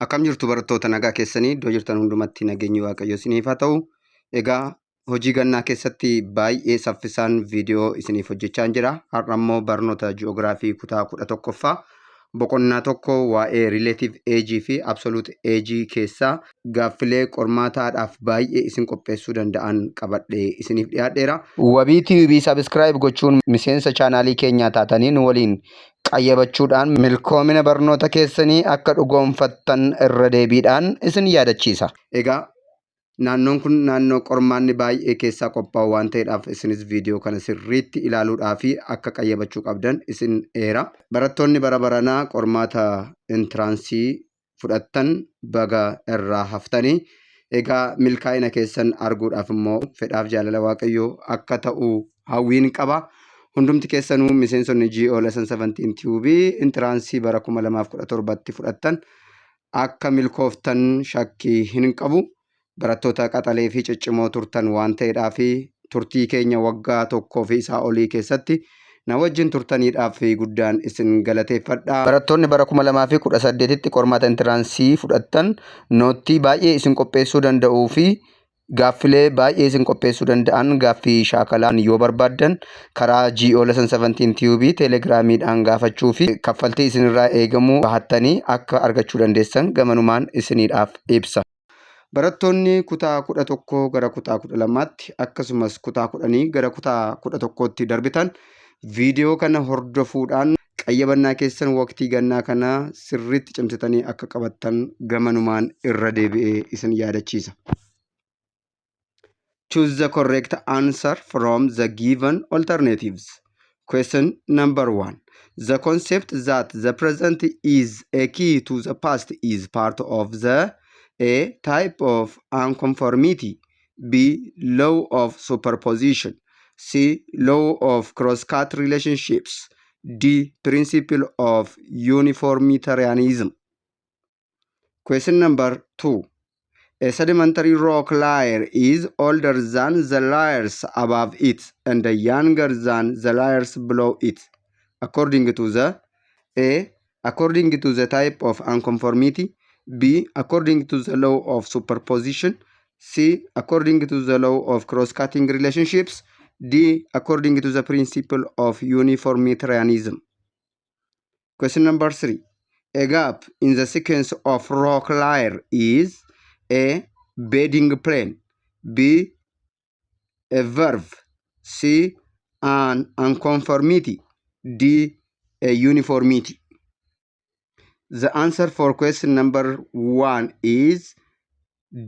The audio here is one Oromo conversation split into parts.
Akkam jirtu barattoota nagaa keessanii iddoo jirtan hundumatti nageenyi waaqayyo isiniif haa ta'u. Egaa hojii gannaa keessatti baay'ee saffisaan viidiyoo isiniif hojjechaa jira. Har'a immoo barnoota ji'oogiraafii kutaa 11ffaa boqonnaa tokko waa'ee relative age fi absolute age keessaa gaaffilee qormaataadhaaf baay'ee isin qopheessuu danda'an qabadhee isiniif dhiyaadheera. Wabii TV subscribe gochuun miseensa chaanaalii keenyaa taatanii nu waliin qayyabachuudhaan milkoomina barnoota keessanii akka dhugoomfattan irra deebiidhaan isin yaadachiisa. Egaa naannoon kun naannoo qormaanni baay'ee keessaa qophaa'u waan ta'eedhaaf isinis viidiyoo kana sirriitti ilaaluudhaa fi akka qayyabachuu qabdan isin eera. Barattoonni bara baranaa qormaata intiraansii fudhattan baga irraa haftanii. Egaa milkaa'ina keessan arguudhaaf immoo fedhaaf jaalala waaqayyoo akka ta'u hawwiin qaba. Hundumti keessanuu miseensonni GO Lesson 17 TV intiraansii bara 2017tti fudhattan akka milkooftan shakkii hin qabu. Barattoota qaxalee fi ciccimoo turtan waan ta'eedhaa fi turtii keenya waggaa tokkoo fi isaa olii keessatti na wajjin turtaniidhaaf guddaan isin galateeffadha. Barattoonni bara 2018tti qormaata intiraansii fudhattan noottii baay'ee isin qopheessuu danda'uu fi gaaffilee baay'ee isin qopheessuu danda'an gaaffii shaakalaan yoo barbaaddan karaa GO Lesson 17 TV teelegiraamiidhaan gaafachuu fi kaffaltii isinirraa eegamu bahattanii akka argachuu dandeessan gamanumaan isiniidhaaf ibsa. Barattoonni kutaa 11 gara kutaa 12tti akkasumas kutaa 10 gara kutaa 11tti darbitan viidiyoo kana hordofuudhaan qayyabannaa keessan waqtii gannaa kana sirriitti cimsitanii akka qabattan gamanumaan irra deebi'ee isin yaadachiisa. Choose the correct answer from the given alternatives. Question number 1. The concept that the present is a key to the past is part of the A. Type of unconformity. B. Law of superposition. C. Law of cross-cut relationships. D. Principle of uniformitarianism. Question number 2. A sedimentary rock layer is older than the layers above it and younger than the layers below it. According to the A. According to the type of unconformity. B. According to the law of superposition. C. According to the law of cross-cutting relationships. D. According to the principle of uniformitarianism. Question number 3. A gap in the sequence of rock layer is A. Bedding plane. B. A verve. C. An unconformity. D. A uniformity. The answer for question number 1 is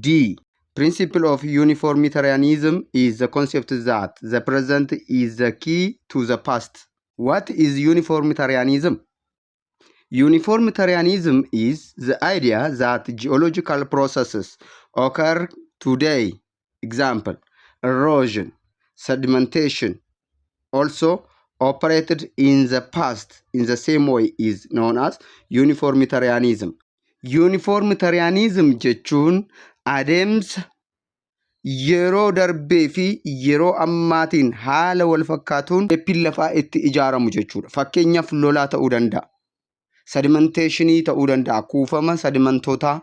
D. Principle of uniformitarianism is the concept that the present is the key to the past. What is uniformitarianism? Uniformitarianism is the idea that geological processes occur today. Example, erosion, sedimentation, also operated in the past in the same way is known as uniformitarianism. Uniformitarianism jechuun adeemsa yeroo darbee fi yeroo ammaatiin haala wal fakkaatuun eeppiin lafaa itti ijaaramu jechuudha. Fakkeenyaaf lolaa ta'uu danda'a. Sedimenteeshinii ta'uu danda'a. Kuufama sedimentootaa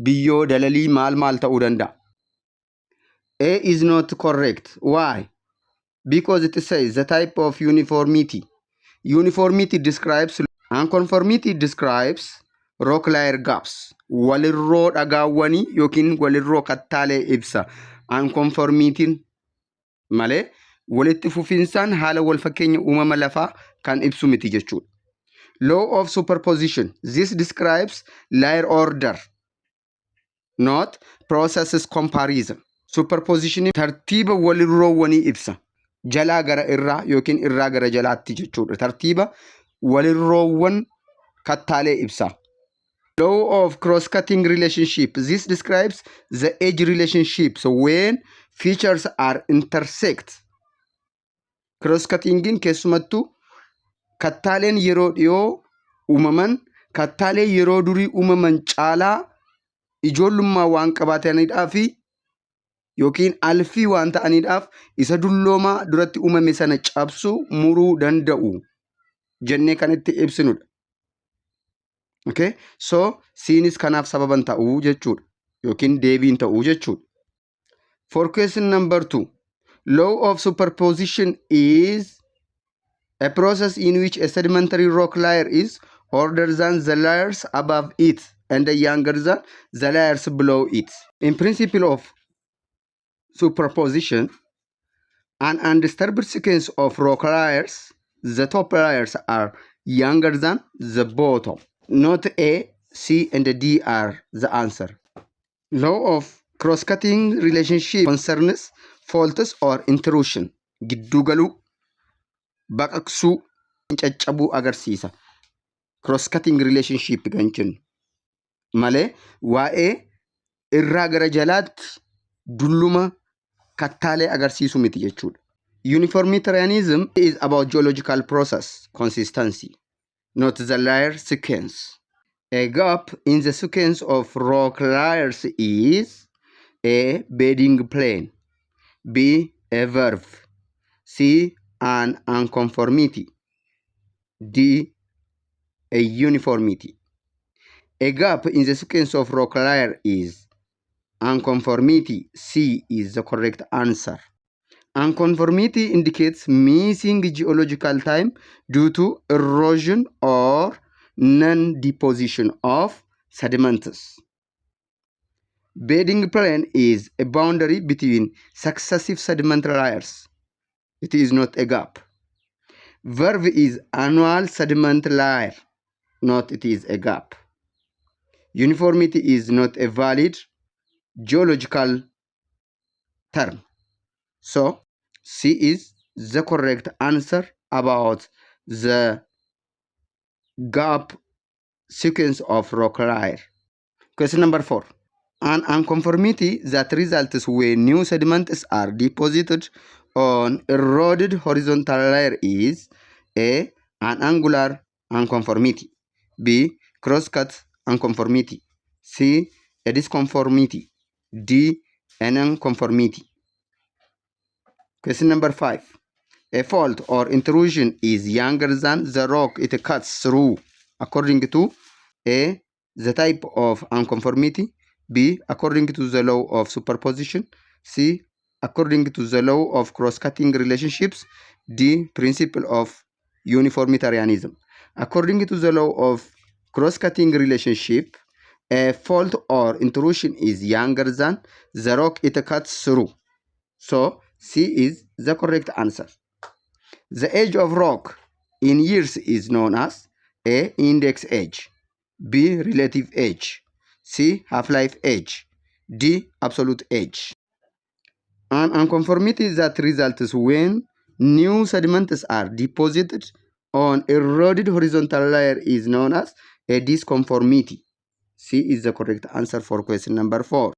biyyoo dalalii maal ta'uu danda'a. A is not correct. Why? Because it says the type of uniformity. Uniformity describes unconformity describes rock layer gaps. Walirroo dhagaawwanii yookiin walirroo kattaalee ibsa. Unconformity malee walitti fufinsaan haala wal fakkeenya uumama lafaa kan ibsu miti jechuudha. Law of superposition. This describes layer order, not processes comparison. Superposition tartiiba walirroowwanii ibsa. Jalaa gara irraa yookiin irraa gara jalaatti jechuudha. Tartiiba walirroowwan kattaalee ibsa. Law of cross-cutting relationship. This describes the age relationships when features are intersect. Cross-cuttingin keessumattuu kattaaleen yeroo dhiyoo uumaman kattaalee yeroo durii uumaman caalaa ijoollummaa waan qabaataniidhaa fi yookiin alfii waan ta'aniidhaaf isa dulloomaa duratti uumame sana cabsuu muruu danda'u jennee kan itti ibsinudha. Okay? So Cnis kanaaf sababan ta'uu jechuudha. Yookiin deebiin ta'uu jechuudha. For question number 2, law of superposition is a process in which a sedimentary rock layer is older than the layers above it and younger than the layers below it. In principle of superposition, an undisturbed sequence of rock layers, the top layers are younger than the bottom. Not A, C, and D are the answer. Law of cross-cutting relationship concerns faults or intrusion. Giddugaluu, baqaqsuu, caccabuu agarsiisa. Cross-cutting relationship kan jennu malee waa'ee irraa gara jalaatti dulluma kattaalee agarsiisu miti jechuudha. Uniformitarianism is about geological process consistency, not the layer sequence. A gap in the sequence of rock layers is A, bedding plane, B, a verb, C, an unconformity, D, a uniformity. A gap in the sequence of rock layer is unconformity. C is the correct answer. Unconformity indicates missing geological time due to erosion or non-deposition of sediments. Bedding plane is a boundary between successive sediment layers. It is not a gap. Verb is annual sediment layer, not it is a gap. Uniformity is not a valid geological term. So, C is the correct answer about the gap sequence of rock layer. Question number 4. An unconformity that results when new sediments are deposited on eroded horizontal layer is A, an angular unconformity, B, cross-cut unconformity, C, a disconformity, D, an unconformity. Question number 5. A fault or intrusion is younger than the rock it cuts through according to A, the type of unconformity, B, according to the law of superposition, C, according to the law of cross-cutting relationships, D, principle of uniformitarianism. According to the law of cross-cutting relationship, a fault or intrusion is younger than the rock it cuts through. So, C is the correct answer. The age of rock in years is known as A, index age, B, relative age, C, half-life age, D, absolute age. An unconformity that results when new sediments are deposited on eroded horizontal layer is known as a disconformity. C is the correct answer for question number 4.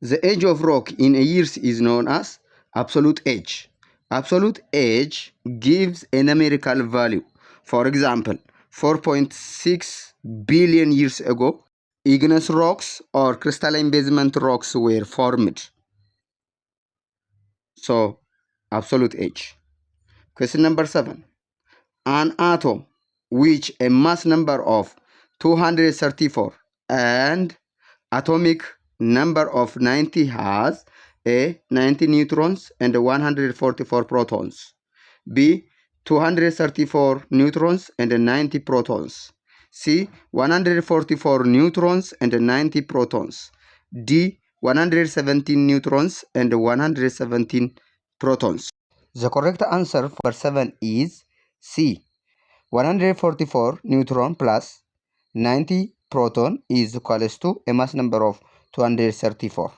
The age of rock in a years is known as absolute age. Absolute age gives a numerical value. For example, 4.6 billion years ago, igneous rocks or crystalline basement rocks were formed. So, absolute age. Question number 7. An atom which a mass number of 234 and atomic number of 90 has A, 90 neutrons and 144 protons, B, 234 neutrons and 90 protons, C, 144 neutrons and 90 protons, D, 117 neutrons and 117 protons. The correct answer for 7 is C. 144 neutron plus 90 proton is equals to a mass number of 234.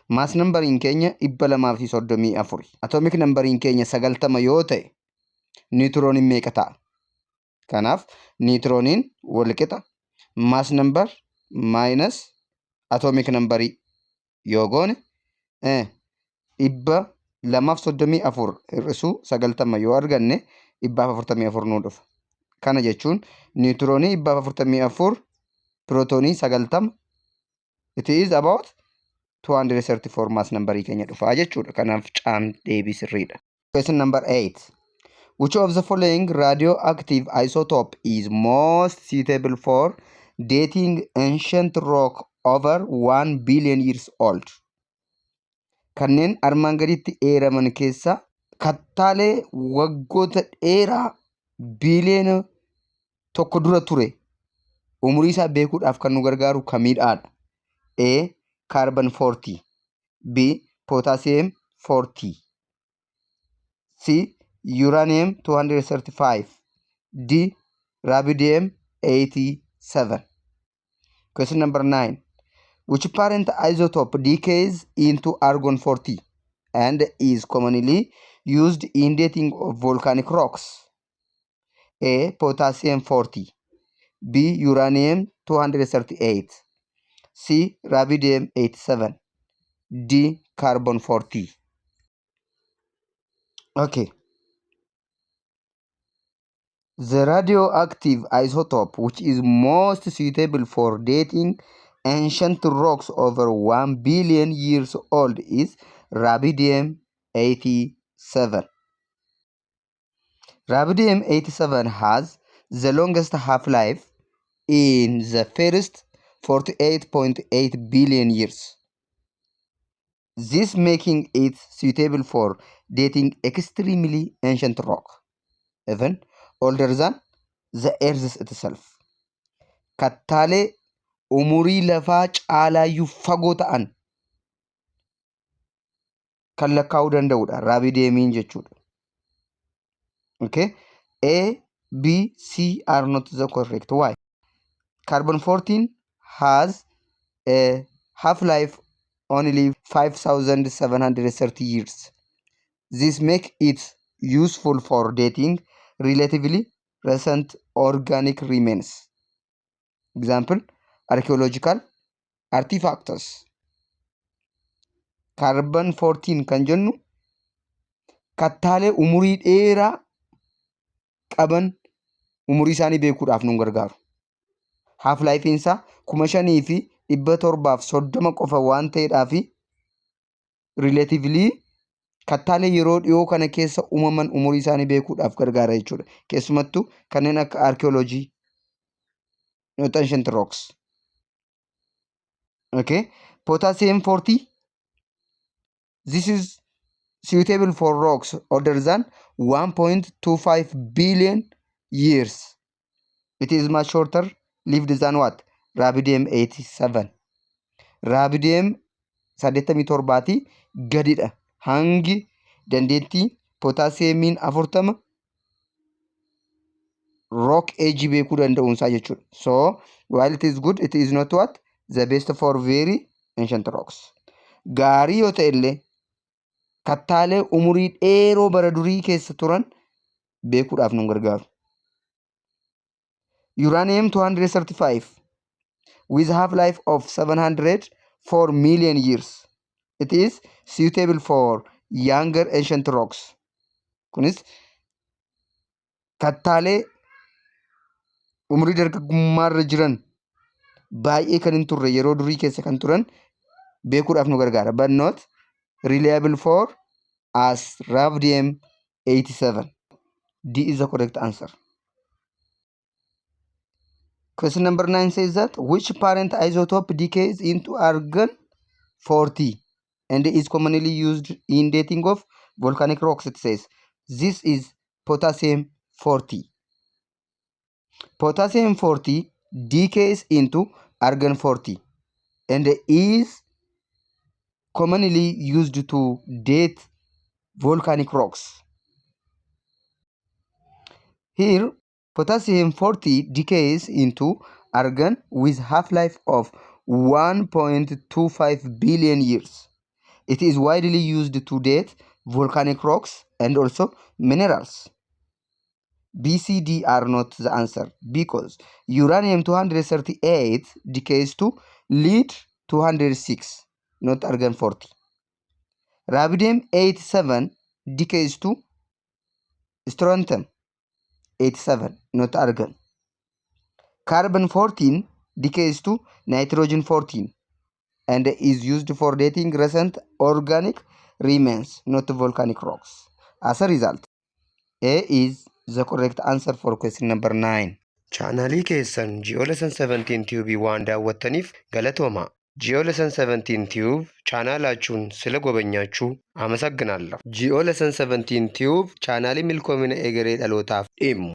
Mass number in keenya 234. Atomic number in keenya 90 yoo ta'e neutronin meeqa ta'a? Kanaaf neutronin wal qixa mass number minus atomic number yoo goone 234 hir'isuu 90 yoo arganne 144 nuu dhufa. Kana jechuun neutroni 144 protonii 90 it is about 234 mass number keenya dhufa jechuudha. Kanaaf caam deebii sirriidha. Question number 8. Which of the following radioactive isotope is most suitable for dating ancient rock over 1 billion years old. Kanneen armaan gaditti eeraman keessa kattaalee waggoota dheeraa biiliyoona tokko dura ture umurii isaa beekuudhaaf kan nu gargaaru kamiidhaadha? A. Carbon 40, B. Potassium 40, C. Uranium 235, D. Rubidium 87. Question number 9. Which parent isotope decays into argon 40 and is commonly used in dating of volcanic rocks? A. Potassium 40, B. Uranium 238, C. Rubidium 87, D. Carbon 40. Okay. The radioactive isotope which is most suitable for dating ancient rocks over 1 billion years old is rubidium 87. Rubidium 87 has the longest half-life in the first 48.8 billion years. This making it suitable for dating extremely ancient rock, even older than the earth itself. Kattaalee umurii lafaa caalaayyuu fagoo ta'an kan lakkaa'uu danda'udha rubidiumiin jechuudha. Okay, A, B, C are not the correct. Why? Carbon 14 has a half-life only 5,730 years. This makes it useful for dating relatively recent organic remains. Example, archaeological artifacts. Carbon 14 kan jennu kattaalee umurii dheeraa qaban umurii isaanii beekuudhaaf nu gargaaru. Half life isaa 5,730 qofa waan ta'eedhaaf relatively kattaalee yeroo dhiyoo kana keessa uumaman umurii isaanii beekuudhaaf gargaara jechuudha. Keessumattuu kanneen akka archaeology, ancient rocks. Okay, potassium 40. This is suitable for rocks older than 1.25 billion years. It is much shorter lived than what? Rubidium 87. Rubidium 87 gadidha. Hangi dandeettii potassiumiin 40 rock age beekuu danda'uunsaa jechuudha. So while it is good, it is not what? The best for very ancient rocks. Gaarii yoo ta'e illee kattaalee umurii dheeroo bara durii keessa turan beekuudhaaf nu gargaaru. Uranium 235 with half-life of 704 million years. It is suitable for younger ancient rocks. Kunis kattaalee umurii dargaggummaarra jiran baay'ee kan hin turre yeroo durii keessa kan turan beekuudhaaf nu gargaara. But not reliable for as rubidium 87. D is the correct answer. Question number 9 says that which parent isotope decays into argon 40 and is commonly used in dating of volcanic rocks? It says this is potassium 40. Potassium 40 decays into argon 40 and is commonly used to date volcanic rocks. Here, potassium 40 decays into argon with half-life of 1.25 billion years. It is widely used to date volcanic rocks and also minerals. B, C, D are not the answer because uranium 238 decays to lead 206, not argon 40. Rubidium 87 decays to strontium 87, not argon. Carbon 14 decays to nitrogen 14 and is used for dating recent organic remains, not volcanic rocks. As a result, A is the correct answer for question number 9. Chaanaalii keessan Jio Lesson 17 Tube waan daawwattaniif galatooma. Jio Lesson 17 Tube chaanaalaችሁን ስለጎበኛችሁ አመሰግናለሁ። Jio Lesson 17 Tube chaanaalii milkoomina egeree dhalootaaf dhimmu.